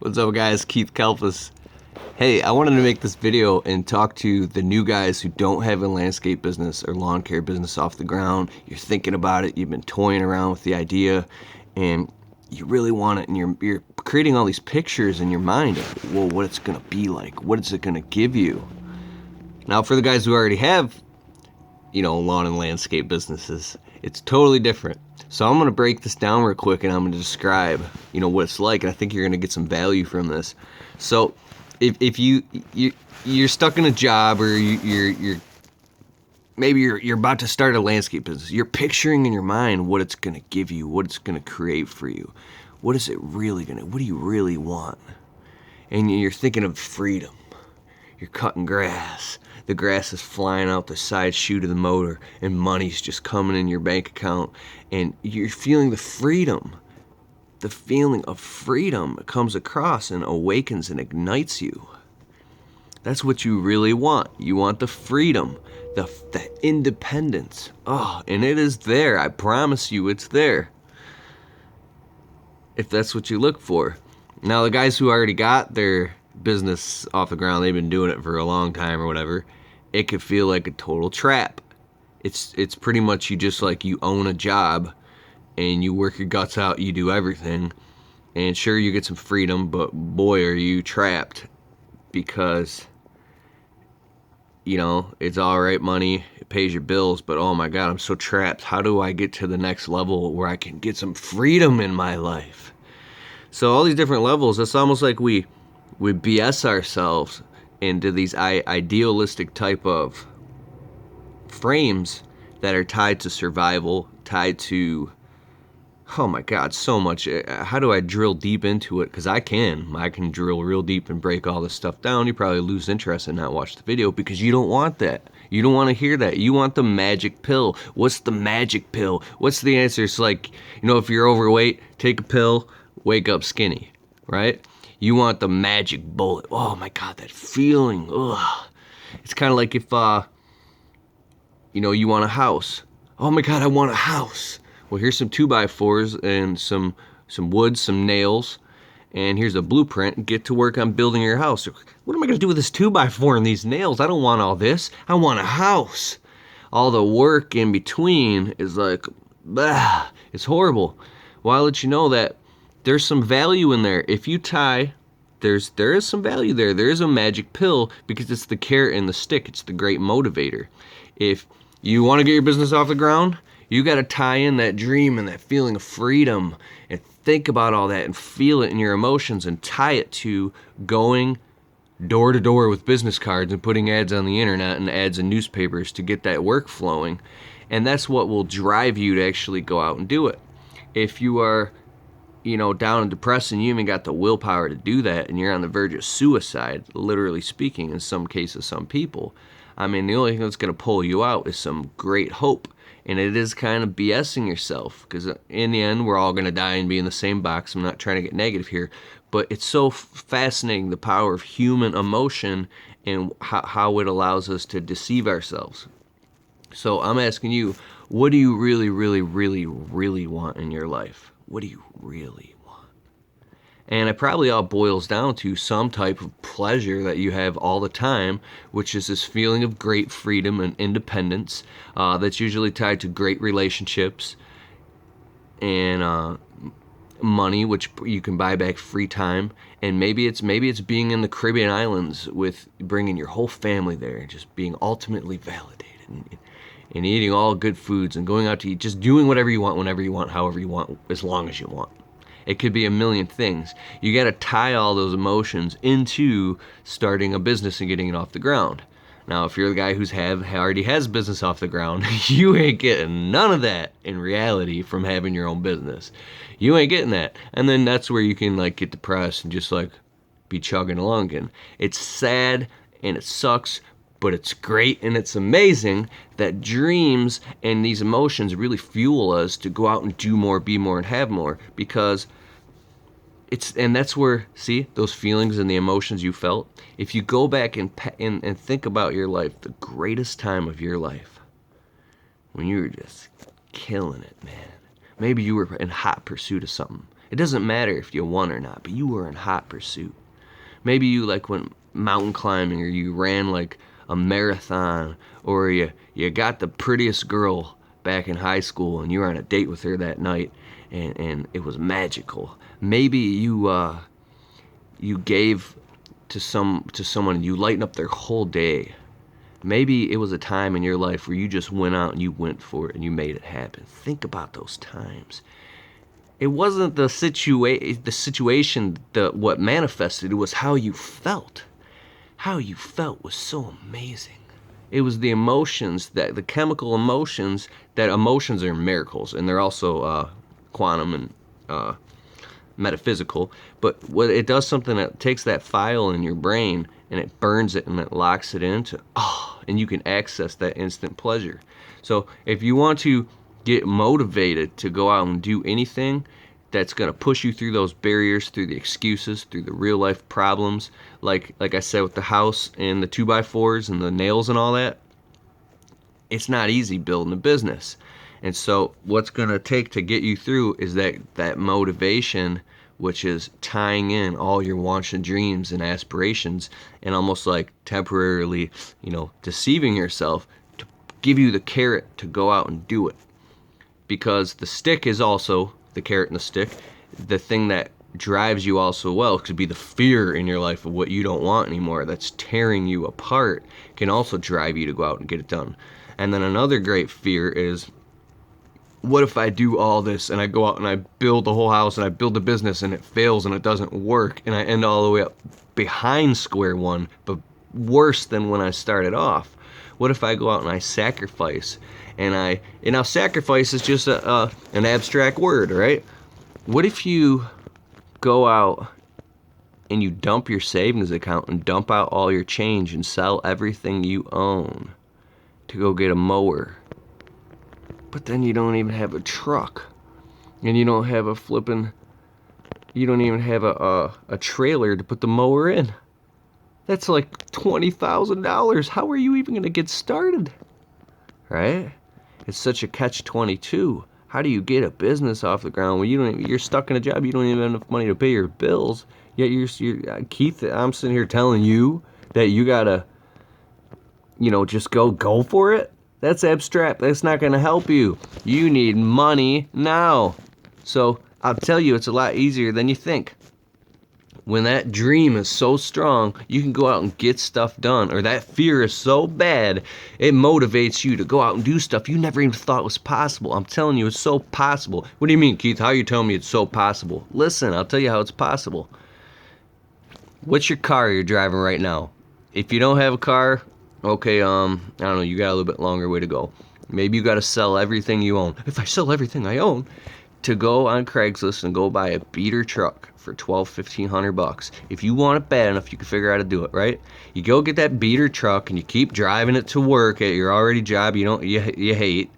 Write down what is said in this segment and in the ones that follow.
What's up, guys? Keith Kalfas. Hey, I wanted to make this video and talk to the new guys who don't have a landscape business or lawn care business off the ground. You're thinking about it, you've been toying around with the idea, and you really want it, and you're creating all these pictures in your mind of, well, what it's going to be like, what is it going to give you. Now, for the guys who already have, lawn and landscape businesses, it's totally different. So I'm going to break this down real quick, and I'm going to describe, what it's like, and I think you're going to get some value from this. So if you're stuck in a job, or you're about to start a landscape business, you're picturing in your mind what it's going to give you, what it's going to create for you. What is it really what do you really want? And you're thinking of freedom. You're cutting grass. The grass is flying out the side chute of the motor, and money's just coming in your bank account, and you're feeling the freedom. The feeling of freedom comes across and awakens and ignites you. That's what you really want. You want the freedom, the independence. Oh, and it is there. I promise you it's there, if that's what you look for. Now, the guys who already got their business off the ground, they've been doing it for a long time or whatever, it could feel like a total trap. It's pretty much you own a job and you work your guts out, you do everything, and sure, you get some freedom, but boy, are you trapped, because it's all right, money, it pays your bills, but oh my God, I'm so trapped. How do I get to the next level where I can get some freedom in my life? So all these different levels, it's almost like we BS ourselves into these idealistic type of frames that are tied to survival, tied to, oh my God, so much. How do I drill deep into it? Because I can drill real deep and break all this stuff down. You probably lose interest and not watch the video because you don't want that. You don't want to hear that. You want the magic pill. What's the magic pill? What's the answer? It's like, if you're overweight, take a pill, wake up skinny, right? You want the magic bullet. Oh my God, that feeling. Ugh. It's kind of like if, you want a house. Oh my God, I want a house. Well, here's some 2x4s and some wood, some nails, and here's a blueprint. Get to work on building your house. What am I going to do with this 2x4 and these nails? I don't want all this. I want a house. All the work in between is like, bah, it's horrible. Well, I'll let you know that there's some value in there. If you tie, there is some value there. There is a magic pill, because it's the carrot and the stick. It's the great motivator. If you want to get your business off the ground, you got to tie in that dream and that feeling of freedom, and think about all that and feel it in your emotions, and tie it to going door to door with business cards and putting ads on the internet and ads in newspapers to get that work flowing. And that's what will drive you to actually go out and do it. If you are down and depressed and you even got the willpower to do that, and you're on the verge of suicide, literally speaking, in some cases, some people, the only thing that's going to pull you out is some great hope. And it is kind of BSing yourself, because in the end, we're all going to die and be in the same box. I'm not trying to get negative here, but it's so fascinating, the power of human emotion and how it allows us to deceive ourselves. So I'm asking you, what do you really, really, really, really want in your life? What do you really want? And it probably all boils down to some type of pleasure that you have all the time, which is this feeling of great freedom and independence, that's usually tied to great relationships and money, which you can buy back free time. And maybe it's being in the Caribbean islands with bringing your whole family there and just being ultimately validated, and eating all good foods and going out to eat, just doing whatever you want, whenever you want, however you want, as long as you want. It could be a million things. You got to tie all those emotions into starting a business and getting it off the ground. Now, if you're the guy who's already has business off the ground, you ain't getting none of that in reality from having your own business. You ain't getting that. And then that's where you can get depressed and just be chugging along again. It's sad and it sucks, but it's great and it's amazing that dreams and these emotions really fuel us to go out and do more, be more, and have more, because and that's where, see, those feelings and the emotions you felt, if you go back and think about your life, the greatest time of your life, when you were just killing it, man. Maybe you were in hot pursuit of something. It doesn't matter if you won or not, but you were in hot pursuit. Maybe you like went mountain climbing, or you ran like a marathon, or you got the prettiest girl back in high school and you were on a date with her that night, and it was magical. Maybe you gave to someone and you lighten up their whole day. Maybe it was a time in your life where you just went out and you went for it and you made it happen. Think about those times. It wasn't the situation what manifested. It was how you felt. How you felt was so amazing. It was the emotions, the chemical emotions, that emotions are miracles, and they're also quantum and metaphysical. But what it does, something that takes that file in your brain and it burns it and it locks it into, and you can access that instant pleasure. So if you want to get motivated to go out and do anything that's going to push you through those barriers, through the excuses, through the real life problems, like I said with the house and the 2x4s and the nails and all that, it's not easy building a business. And so what's going to take to get you through is that motivation, which is tying in all your wants and dreams and aspirations, and almost like temporarily, deceiving yourself to give you the carrot to go out and do it. Because the stick is also, the carrot and the stick, the thing that drives you also well, could be the fear in your life of what you don't want anymore, that's tearing you apart, can also drive you to go out and get it done. And then another great fear is, what if I do all this and I go out and I build the whole house and I build the business and it fails and it doesn't work and I end all the way up behind square one, but worse than when I started off? What if I go out and I sacrifice, and now sacrifice is just an abstract word, right? What if you go out and you dump your savings account and dump out all your change and sell everything you own to go get a mower? But then you don't even have a truck, and you don't have you don't even have a trailer to put the mower in. That's like $20,000. How are you even going to get started? Right? It's such a catch-22. How do you get a business off the ground when you're stuck in a job, you don't even have enough money to pay your bills? Yet you're Keith, I'm sitting here telling you that you gotta, just go for it. That's abstract. That's not going to help you. You need money now. So I'll tell you, it's a lot easier than you think. When that dream is so strong, you can go out and get stuff done. Or that fear is so bad, it motivates you to go out and do stuff you never even thought was possible. I'm telling you, it's so possible. What do you mean, Keith? How are you telling me it's so possible? Listen, I'll tell you how it's possible. What's your car you're driving right now? If you don't have a car, okay, I don't know, you got a little bit longer way to go. Maybe you got to sell everything you own. If I sell everything I own, to go on Craigslist and go buy a beater truck for $1,200-$1,500. If you want it bad enough, you can figure out how to do it, right? You go get that beater truck and you keep driving it to work at your already job you hate,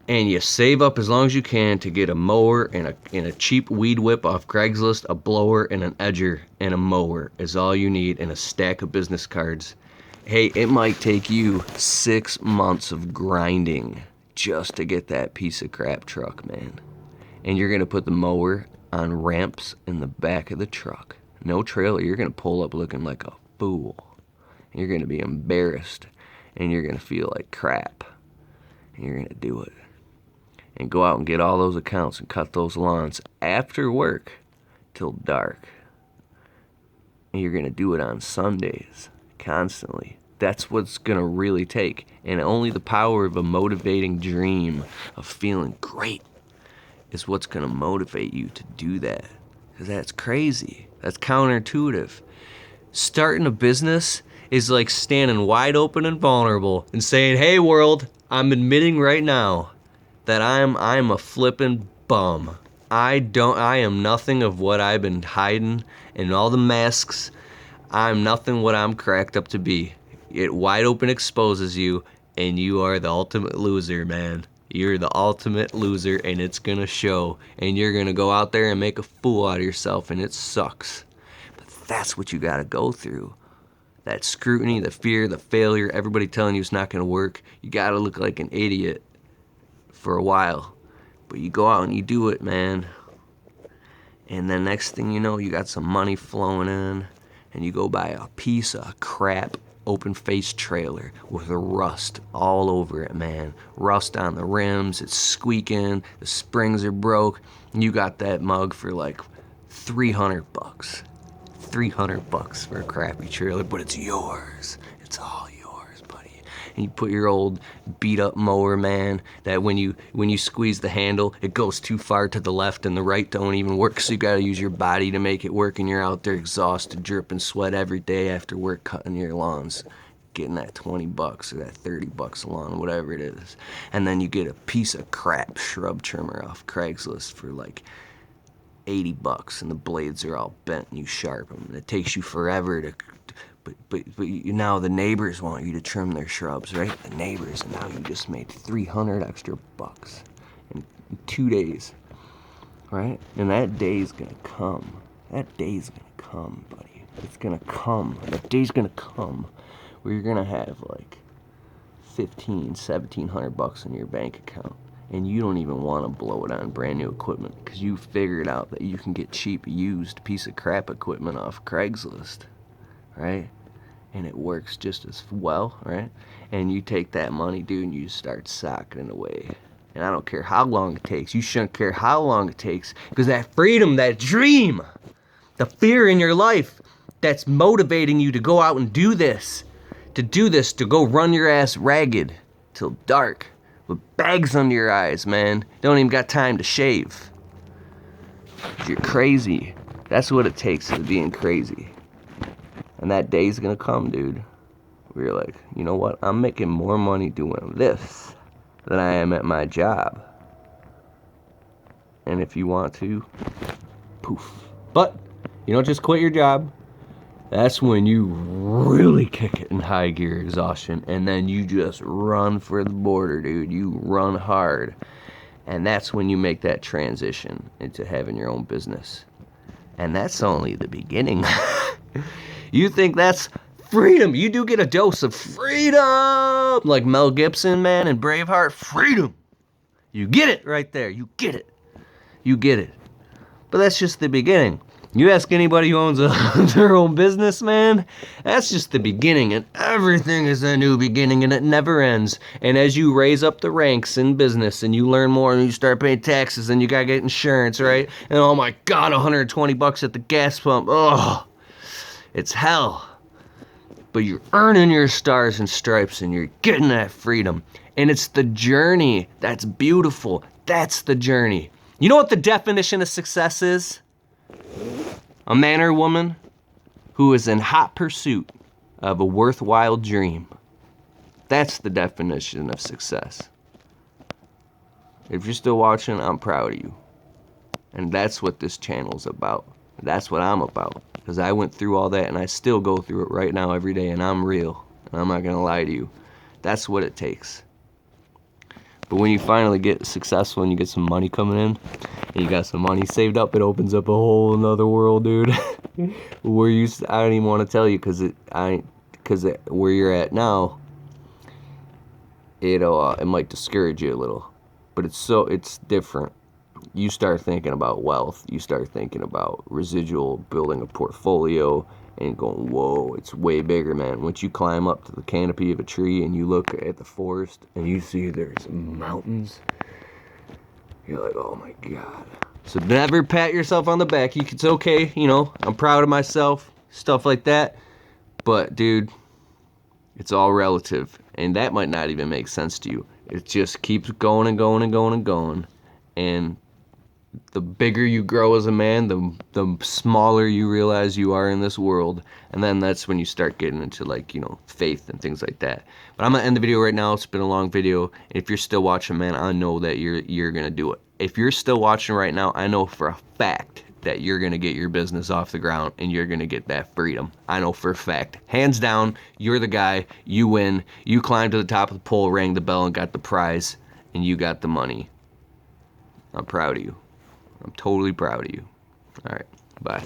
and you save up as long as you can to get a mower and a cheap weed whip off Craigslist, a blower and an edger and a mower is all you need, and a stack of business cards. Hey, it might take you 6 months of grinding just to get that piece of crap truck, man. And you're going to put the mower on ramps in the back of the truck. No trailer. You're going to pull up looking like a fool. You're going to be embarrassed. And you're going to feel like crap. And you're going to do it. And go out and get all those accounts and cut those lawns after work till dark. And you're going to do it on Sundays. Constantly. That's what's going to really take. And only the power of a motivating dream of feeling great is what's going to motivate you to do that. Because that's crazy. That's counterintuitive. Starting a business is like standing wide open and vulnerable and saying, hey world, I'm admitting right now that I'm a flippin' bum. I am nothing of what I've been hiding in all the masks. I'm nothing what I'm cracked up to be. It wide open exposes you, and you are the ultimate loser, man. You're the ultimate loser, and it's gonna show. And you're gonna go out there and make a fool out of yourself, and it sucks. But that's what you gotta go through. That scrutiny, the fear, the failure, everybody telling you it's not gonna work. You gotta look like an idiot for a while. But you go out and you do it, man. And then next thing you know, you got some money flowing in, and you go buy a piece of crap open-faced trailer with rust all over it, man. Rust on the rims, it's squeaking, the springs are broke. You got that mug for like 300 bucks. 300 bucks for a crappy trailer, but it's yours. It's all yours, buddy. And you put your old beat up mower, man, that when you squeeze the handle, it goes too far to the left and the right don't even work, so you gotta use your body to make it work, and you're out there exhausted, dripping sweat every day after work cutting your lawns, getting that 20 bucks or that 30 bucks a lawn, whatever it is. And then you get a piece of crap shrub trimmer off Craigslist for like 80 bucks, and the blades are all bent and you sharpen them. And it takes you forever to, but now the neighbors want you to trim their shrubs, right? The neighbors, and now you just made 300 extra bucks in 2 days, right? And that day's gonna come. That day's gonna come, buddy. It's gonna come. That day's gonna come where you're gonna have like 1,700 bucks in your bank account. And you don't even want to blow it on brand new equipment because you figured out that you can get cheap used piece of crap equipment off Craigslist, right? And it works just as well, right? And you take that money, dude, and you start socking it away. And I don't care how long it takes. You shouldn't care how long it takes, because that freedom, that dream, the fear in your life that's motivating you to go out and do this, to go run your ass ragged till dark. With bags under your eyes, man. Don't even got time to shave. You're crazy. That's what it takes to being crazy. And that day's gonna come, dude. Where you're like, you know what? I'm making more money doing this than I am at my job. And if you want to, poof. But you don't just quit your job. That's when you really kick it in high gear exhaustion, and then you just run for the border, dude. You run hard. And that's when you make that transition into having your own business. And that's only the beginning. You think that's freedom. You do get a dose of freedom. Like Mel Gibson, man, in Braveheart. Freedom. You get it right there. You get it. You get it. But that's just the beginning. You ask anybody who owns their own business, man, that's just the beginning, and everything is a new beginning, and it never ends. And as you raise up the ranks in business, and you learn more, and you start paying taxes, and you gotta get insurance, right? And oh my God, 120 bucks at the gas pump, oh, it's hell. But you're earning your stars and stripes, and you're getting that freedom. And it's the journey that's beautiful. That's the journey. You know what the definition of success is? A man or woman who is in hot pursuit of a worthwhile dream. That's the definition of success. If you're still watching, I'm proud of you. And that's what this channel's about. That's what I'm about. Because I went through all that, and I still go through it right now every day, and I'm real. And I'm not going to lie to you. That's what it takes. But when you finally get successful and you get some money coming in, and you got some money saved up, it opens up a whole another world, dude. Where I don't even want to tell you, because where you're at now, it might discourage you a little, but it's different. You start thinking about wealth. You start thinking about residual, building a portfolio, and going, whoa, it's way bigger, man. Once you climb up to the canopy of a tree and you look at the forest and you see there's mountains, you're like, oh my God. So never pat yourself on the back. It's okay, I'm proud of myself, stuff like that. But dude, it's all relative, and that might not even make sense to you. It just keeps going and going and going and going. And the bigger you grow as a man, the smaller you realize you are in this world. And then that's when you start getting into faith and things like that. But I'm gonna end the video right now. It's been a long video. If you're still watching, man, I know that you're gonna do it. If you're still watching right now, I know for a fact that you're gonna get your business off the ground and you're gonna get that freedom. I know for a fact. Hands down, you're the guy. You win. You climbed to the top of the pole, rang the bell, and got the prize, and you got the money. I'm proud of you. I'm totally proud of you. All right, bye.